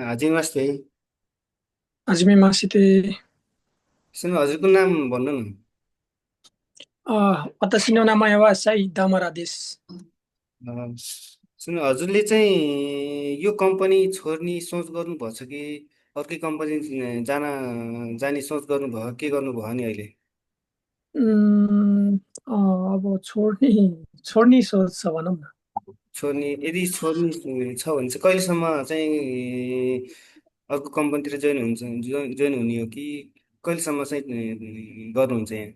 हजुर नमस्ते। Hajime Masite, सुन्नु हजुरको नाम भन्नु न। 私の名前はサイダマラです。अँ, सुन्नु हजुरले चाहिँ यो कम्पनी छोड्ने सोच गर्नुभएको छ कि अर्कै कम्पनी जाने सोच गर्नुभयो के गर्नुभयो नि अहिले? अब छोड्ने सोच छ भनौँ न। छोड्ने यदि छोड्ने छ भने चाहिँ कहिलेसम्म चाहिँ अर्को कम्पनीतिर जोइन हुने हो कि कहिलेसम्म चाहिँ गर्नुहुन्छ यहाँ?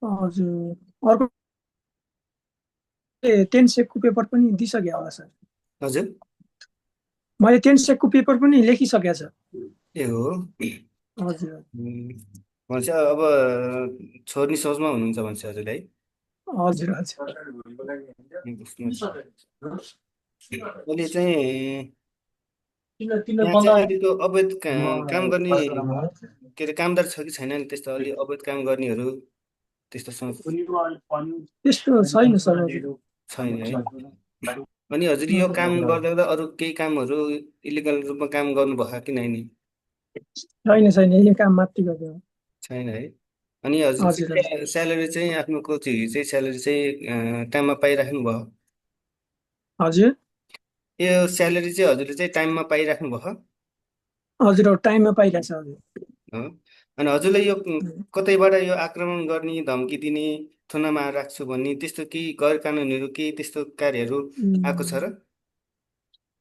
हजुर, अर्को 10 सेकको पेपर पनि दिइसकेँ होला सर। हजुर। मैले 10 सेकको पेपर पनि लेखिसकेको छ। ए हो। हजुर भनेपछि अब छोड्ने सोचमा हुनुहुन्छ भन्छ हजुरले है? हजुर हजुर अहिले चाहिँ यहाँ चाहिँ अहिलेको अवैध काम गर्ने के अरे कामदार छ कि छैन नि त्यस्तो अलि अवैध काम गर्नेहरू त्यस्तो सोच त्यस्तो छैन सर हजुर। छैन है? अनि हजुर यो काम गर्दा गर्दा अरू केही कामहरू इलिगल रूपमा काम गर्नुभयो कि नै नि? छैन छैन यही काम मात्रै गरेँ हो। छैन है? अनि हजुर हजुर हजुर चाहिँ स्यालेरी चाहिँ आफ्नो कोचिङ चाहिँ स्यालेरी चाहिँ टाइममा पाइराख्नु भयो? हजुर यो स्यालेरी चाहिँ हजुरले चाहिँ टाइममा पाइराख्नु भयो? हजुर अब टाइममा पाइरहेको छ हजुर। हो। अनि हजुरलाई यो कतैबाट यो आक्रमण गर्ने धम्की दिने थुनामा राख्छु भन्ने त्यस्तो केही गैर कानुनीहरू केही त्यस्तो कार्यहरू आएको छ उम्, र?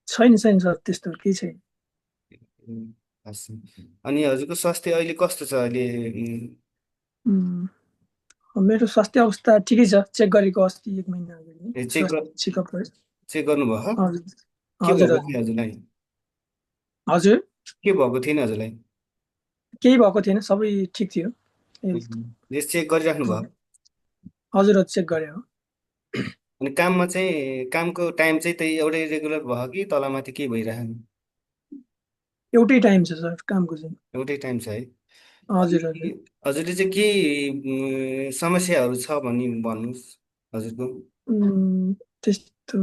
छैन छैन सर त्यस्तो केही छैन। उम्, हस्। अनि हजुरको स्वास्थ्य अहिले कस्तो छ अहिले? उम्, मेरो स्वास्थ्य अवस्था ठिकै छ, चेक गरेको अस्ति 1 महिना अगाडि नै चेक स्वास्थ्य चेकअप गरेँ। चेक गर्नुभयो? हजुर के हजुर भएको हजुर थियो हजुरलाई? हजुर के भएको थिएन हजुरलाई? केही भएको थिएन, सबै ठिक थियो हेल्थ। यस चेक गरिराख्नु भयो? हजुर हजुर चेक गरेँ हो। अनि काममा चाहिँ कामको टाइम चाहिँ त्यही एउटै रेगुलर भयो कि तलमाथि के भइरहेको? एउटै टाइम छ सर कामको चाहिँ। एउटै टाइम छ है? हजुर अनि हजुर हजुरले चाहिँ के समस्याहरू छ भनी भन्नुहोस् हजुरको? त्यस्तो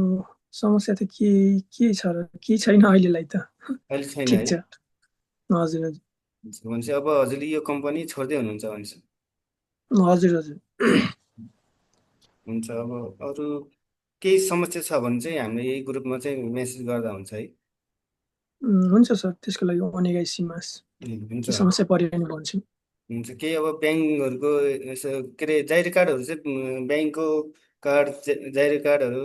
समस्या त के छ र केही छैन अहिलेलाई त। अहिले छैन ठिक है? छ। हजुर हजुर भनेपछि अब हजुरले यो कम्पनी छोड्दै हुनुहुन्छ भनेपछि हजुर हजुर हुन्छ। अब अरू केही समस्या छ भने चाहिँ हामीले यही ग्रुपमा चाहिँ मेसेज गर्दा हुन्छ है? हुन्छ सर त्यसको लागि ओनेगाई सिमास हुन्छ। के समस्या पऱ्यो भने भन्छु। हुन्छ केही अब ब्याङ्कहरूको यसो के अरे जाइरे कार्डहरू चाहिँ ब्याङ्कको कार्ड जाइरे कार्डहरू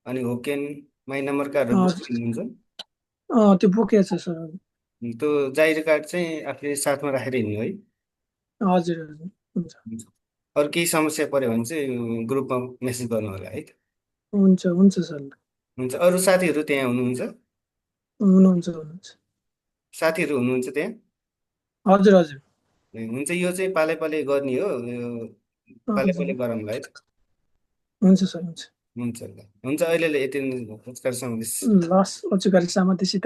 अनि होकेन माइ नम्बर कार्डहरू हजुर बोक्नुहुन्छ? त्यो बोकेको छ सर। त्यो जाइरे कार्ड चाहिँ आफूले साथमा राखेर हिँड्नु है? हजुर हजुर हुन्छ हुन्छ। अरू केही समस्या पऱ्यो भने चाहिँ ग्रुपमा मेसेज गर्नु होला है? हुन्छ हुन्छ सर। हुन्छ। अरू साथीहरू त्यहाँ हुनुहुन्छ? हुनुहुन्छ हुनुहुन्छ। साथीहरू हुनुहुन्छ त्यहाँ? हजुर हजुर ए, हुन्छ यो चाहिँ पालै पालै गर्ने हो यो पालै पालै हजुर गरौँला है त? हुन्छ सर हुन्छ। हुन्छ ल हुन्छ अहिलेलाई यति नै। नमस्कार सन्देश। लस ओचुकारिसामध्यसित